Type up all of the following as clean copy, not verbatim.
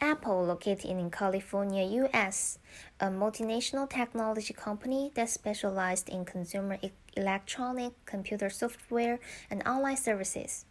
Apple, located in California, US, a multinational technology company that specialized in consumer electronic, computer software, and online services.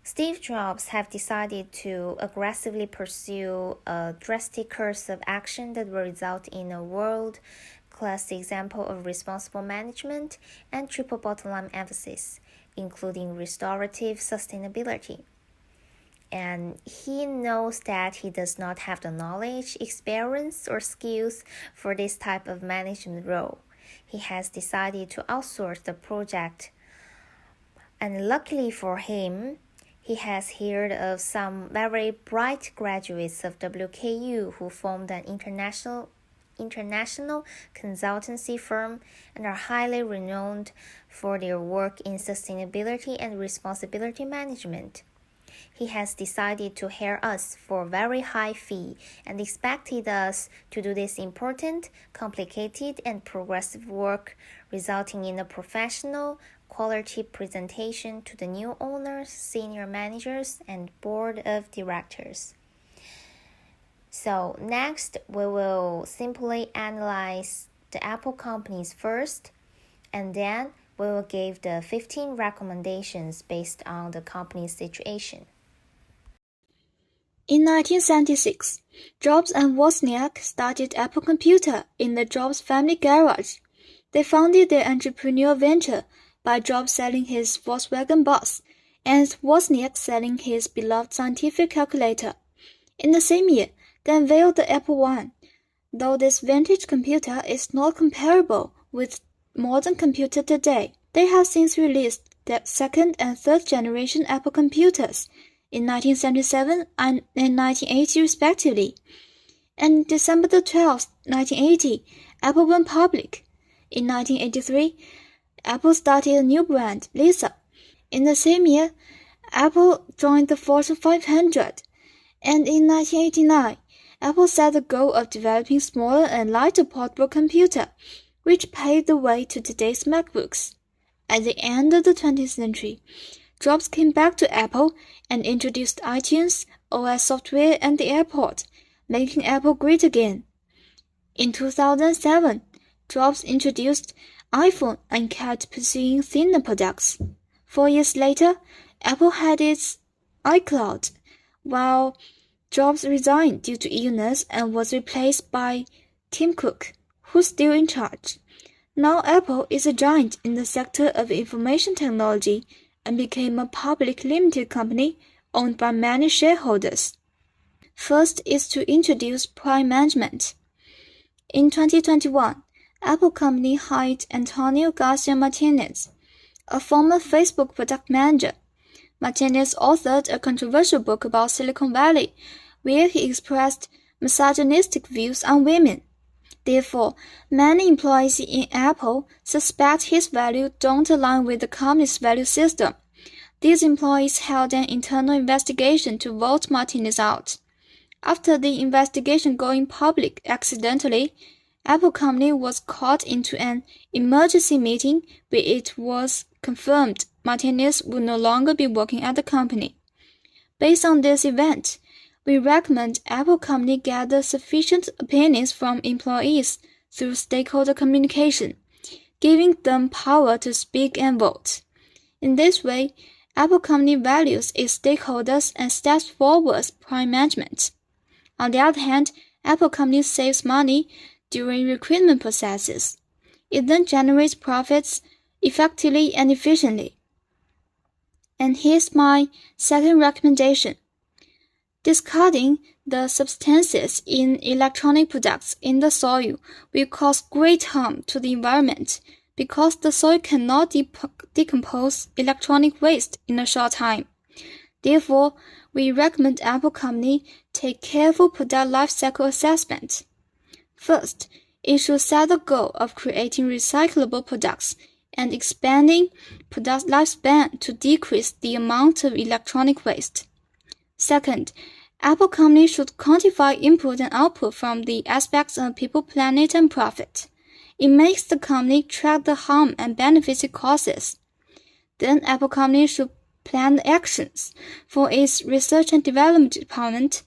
Steve Jobs have decided to aggressively pursue a drastic course of action that will result in a world-class example of responsible management and triple bottom-line emphasis, including restorative sustainability. And he knows that he does not have the knowledge, experience, or skills for this type of management role. He has decided to outsource the project. And luckily for him, he has heard of some very bright graduates of WKU who formed an international consultancy firm and are highly renowned for their work in sustainability and responsibility management. He has decided to hire us for a very high fee and expected us to do this important, complicated, and progressive work, resulting in a professional, quality presentation to the new owners, senior managers, and board of directors. So next, we will simply analyze the Apple companies first, and then we will give the 15 recommendations based on the company's situation. In 1976, Jobs and Wozniak started Apple Computer in the Jobs family garage. They founded their entrepreneurial venture by Jobs selling his Volkswagen Bus and Wozniak selling his beloved scientific calculator. In the same year, they unveiled the Apple I. Though this vintage computer is not comparable with modern computers today, they have since released their second and third generation Apple computers in 1977 and in 1980 respectively. And December 12, 1980, Apple went public. In 1983, Apple started a new brand, Lisa. In the same year, Apple joined the Fortune 500. And in 1989, Apple set the goal of developing smaller and lighter portable computer, which paved the way to today's MacBooks. At the end of the 20th century, Jobs came back to Apple and introduced iTunes, OS software, and the iPod, making Apple great again. In 2007, Jobs introduced iPhone and kept pursuing thinner products. 4 years later, Apple had its iCloud, while Jobs resigned due to illness and was replaced by Tim Cook, who's still in charge. Now Apple is a giant in the sector of information technology and became a public limited company owned by many shareholders. First is to introduce Prime Management. In 2021, Apple company hired Antonio Garcia Martinez, a former Facebook product manager. Martinez authored a controversial book about Silicon Valley, where he expressed misogynistic views on women. Therefore, many employees in Apple suspect his values don't align with the company's value system. These employees held an internal investigation to vote Martinez out. After the investigation going public accidentally, Apple company was called into an emergency meeting where it was confirmed Martinez would no longer be working at the company. Based on this event, we recommend Apple company gather sufficient opinions from employees through stakeholder communication, giving them power to speak and vote. In this way, Apple company values its stakeholders and steps forward Prime Management. On the other hand, Apple company saves money during recruitment processes. It then generates profits effectively and efficiently. And here's my second recommendation. Discarding the substances in electronic products in the soil will cause great harm to the environment because the soil cannot decompose electronic waste in a short time. Therefore, we recommend Apple company take careful product life cycle assessment. First, it should set the goal of creating recyclable products and expanding product lifespan to decrease the amount of electronic waste. Second, Apple company should quantify input and output from the aspects of people, planet, and profit. It makes the company track the harm and benefits it causes. Then Apple company should plan the actions for its research and development department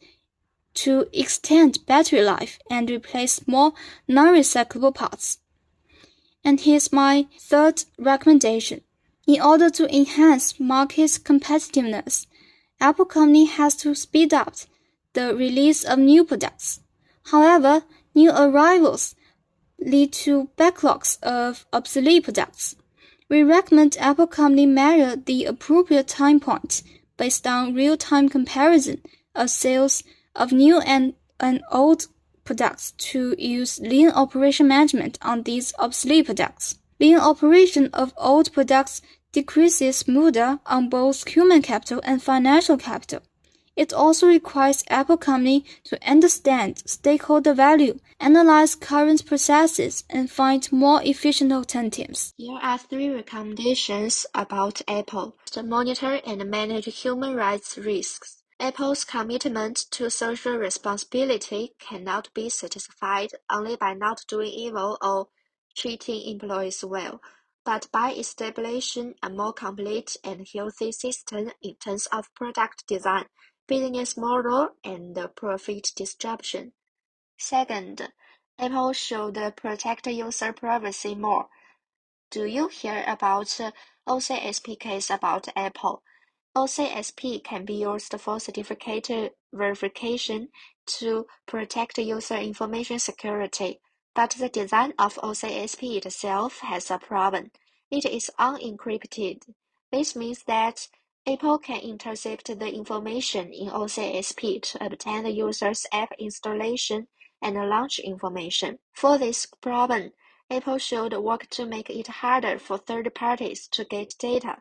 to extend battery life and replace more non-recyclable parts. And here's my third recommendation. In order to enhance market competitiveness, Apple company has to speed up the release of new products. However, new arrivals lead to backlogs of obsolete products. We recommend Apple company measure the appropriate time point based on real-time comparison of sales of new and old products to use lean operation management on these obsolete products. Lean operation of old products decreases smoother on both human capital and financial capital. It also requires Apple company to understand stakeholder value, analyze current processes, and find more efficient alternatives. Here are 3 recommendations about Apple. To monitor and manage human rights risks. Apple's commitment to social responsibility cannot be satisfied only by not doing evil or treating employees well, but by establishing a more complete and healthy system in terms of product design, business model, and profit distribution. Second, Apple should protect user privacy more. Do you hear about OCSP case about Apple? OCSP can be used for certificate verification to protect user information security, but the design of OCSP itself has a problem. It is unencrypted. This means that Apple can intercept the information in OCSP to obtain the user's app installation and launch information. For this problem, Apple should work to make it harder for third parties to get data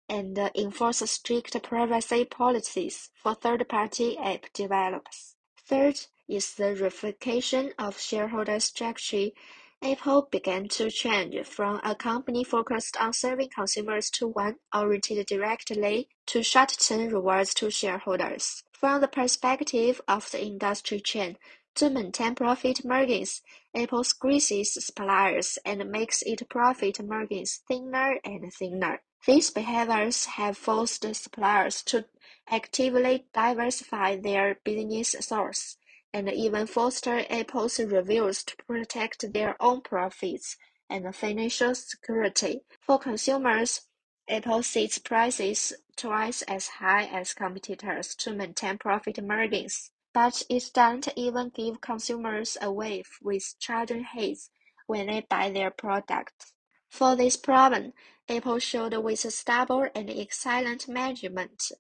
and enforce strict privacy policies for third-party app developers. Third is the replication of shareholder strategy. Apple began to change from a company focused on serving consumers to one oriented directly to short-term rewards to shareholders. From the perspective of the industry chain, to maintain profit margins, Apple squeezes suppliers and makes its profit margins thinner and thinner. These behaviors have forced suppliers to actively diversify their business source, and even foster Apple's reviews to protect their own profits and financial security. For consumers, Apple sets prices twice as high as competitors to maintain profit margins, but it doesn't even give consumers a wave with charging hits when they buy their products. For this problem, Apple showed with stable and excellent management.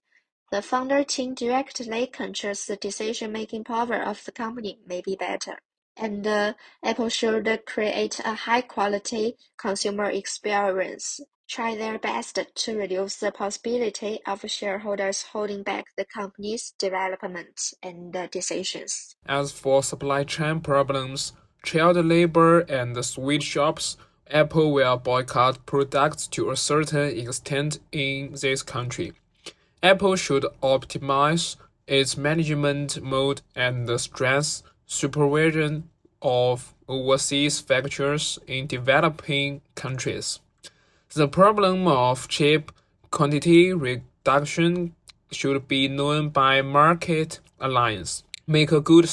The founder team directly controls the decision-making power of the company may be better, and Apple should create a high-quality consumer experience. Try their best to reduce the possibility of shareholders holding back the company's development and decisions. As for supply chain problems, child labor and sweatshops, Apple will boycott products to a certain extent in this country. Apple should optimize its management mode and stress supervision of overseas factories in developing countries. The problem of chip quantity reduction should be known by market alliance. Make a good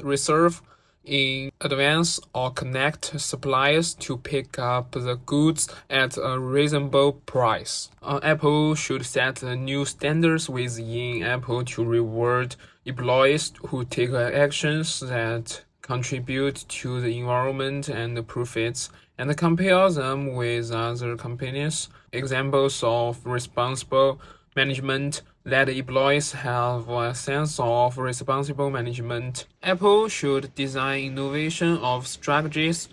reserve in advance or connect suppliers to pick up the goods at a reasonable price. Apple should set new standards within Apple to reward employees who take actions that contribute to the environment and profits, and compare them with other companies. Examples of responsible management let employees have a sense of responsible management. Apple should design innovation of strategies,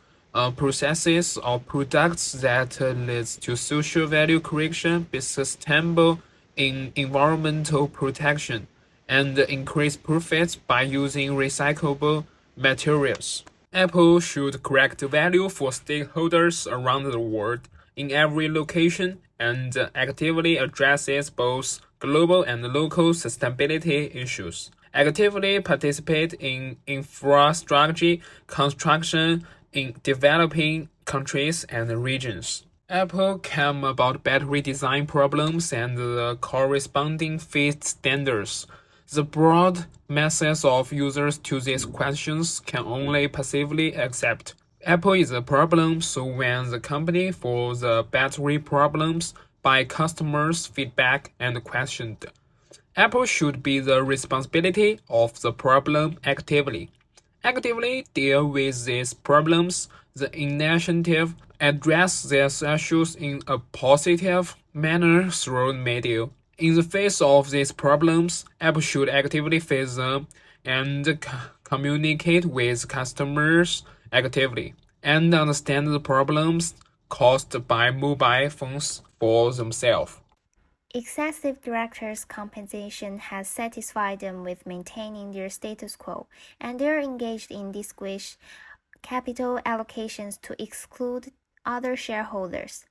processes, or products that leads to social value creation, be sustainable in environmental protection, and increase profits by using recyclable materials. Apple should create value for stakeholders around the world in every location and actively addresses both global and local sustainability issues. Actively participate in infrastructure construction in developing countries and regions. Apple came about battery design problems and the corresponding fit standards. The broad masses of users to these questions can only passively accept. Apple is a problem, so when the company for the battery problems by customers' feedback and questioned, Apple should be the responsibility of the problem actively deal with these problems. The initiative address these issues in a positive manner through media. In the face of these problems, Apple should actively face them and communicate with customers actively and understand the problems caused by mobile phones for themselves. Excessive directors' compensation has satisfied them with maintaining their status quo, and they are engaged in disguised capital allocations to exclude other shareholders.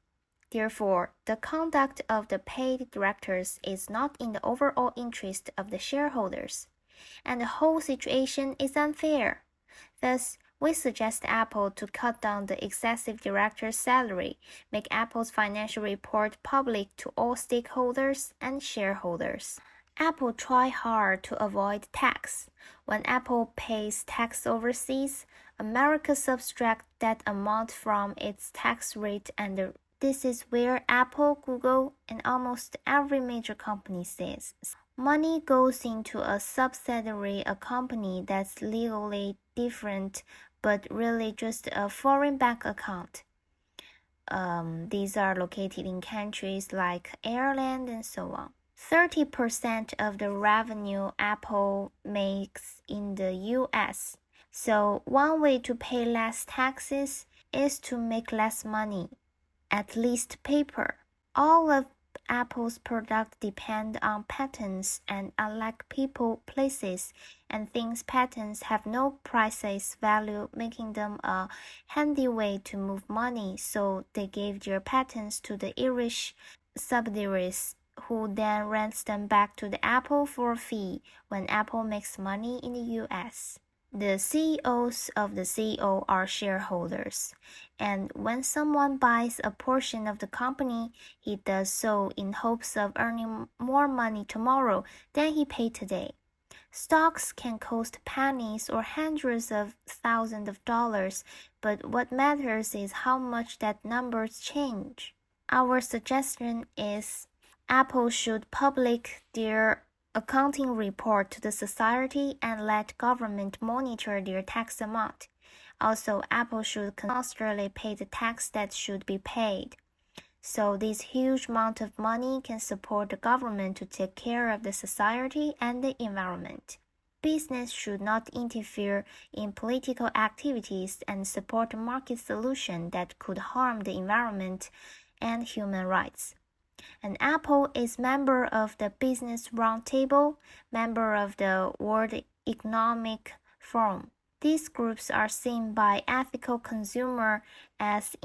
Therefore, the conduct of the paid directors is not in the overall interest of the shareholders, and the whole situation is unfair. Thus, we suggest Apple to cut down the excessive director's salary, make Apple's financial report public to all stakeholders and shareholders. Apple try hard to avoid tax. When Apple pays tax overseas, America subtracts that amount from its tax rate, and this is where Apple, Google, and almost every major company says money goes into a subsidiary, a company that's legally different but really just a foreign bank account. These are located in countries like Ireland and so on. 30% of the revenue Apple makes in the US. So one way to pay less taxes is to make less money, at least paper. All of Apple's products depend on patents, and unlike people, places, and things, patents have no price value, making them a handy way to move money. So they gave their patents to the Irish subsidiaries, who then rents them back to the Apple for a fee when Apple makes money in the US. The CEOs of the CEO are shareholders, and when someone buys a portion of the company, he does so in hopes of earning more money tomorrow than he paid today. Stocks can cost pennies or hundreds of thousands of dollars, but what matters is how much that numbers change. Our suggestion is Apple should publish their accounting report to the society and let government monitor their tax amount. Also, Apple should constantly pay the tax that should be paid. So this huge amount of money can support the government to take care of the society and the environment. Business should not interfere in political activities and support market solutions that could harm the environment and human rights. And Apple is member of the Business Roundtable, member of the World Economic Forum. These groups are seen by ethical consumers as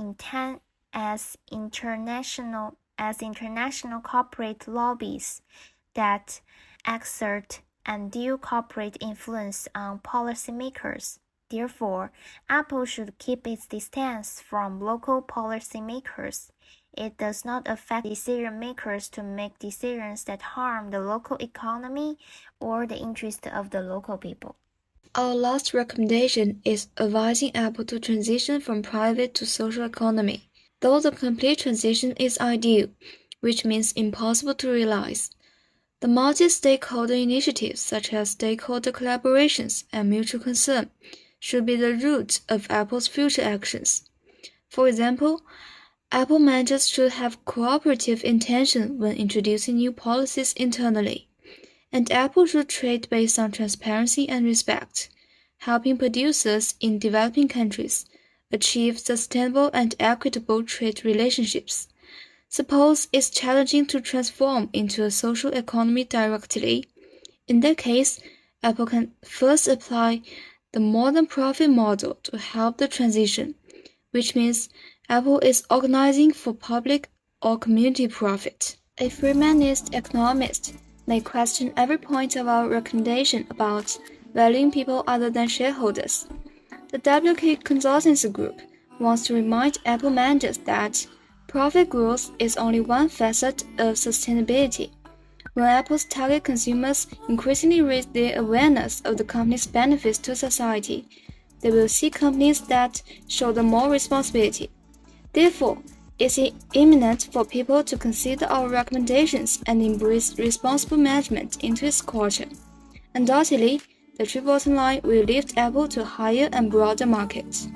international corporate lobbies that exert undue corporate influence on policymakers. Therefore, Apple should keep its distance from local policymakers. It does not affect decision makers to make decisions that harm the local economy or the interest of the local people. Our last recommendation is advising Apple to transition from private to social economy. Though the complete transition is ideal, which means impossible to realize, the multi-stakeholder initiatives such as stakeholder collaborations and mutual concern should be the root of Apple's future actions. For example, Apple managers should have cooperative intention when introducing new policies internally, and Apple should trade based on transparency and respect, helping producers in developing countries achieve sustainable and equitable trade relationships. Suppose it's challenging to transform into a social economy directly. In that case, Apple can first apply the modern profit model to help the transition, which means Apple is organizing for public or community profit. A Freemanist economist may question every point of our recommendation about valuing people other than shareholders. The WK Consultancy Group wants to remind Apple managers that profit growth is only one facet of sustainability. When Apple's target consumers increasingly raise their awareness of the company's benefits to society, they will see companies that show them more responsibility. Therefore, it's imminent for people to consider our recommendations and embrace responsible management into its culture. Undoubtedly, the true bottom line will lift Apple to higher and broader markets.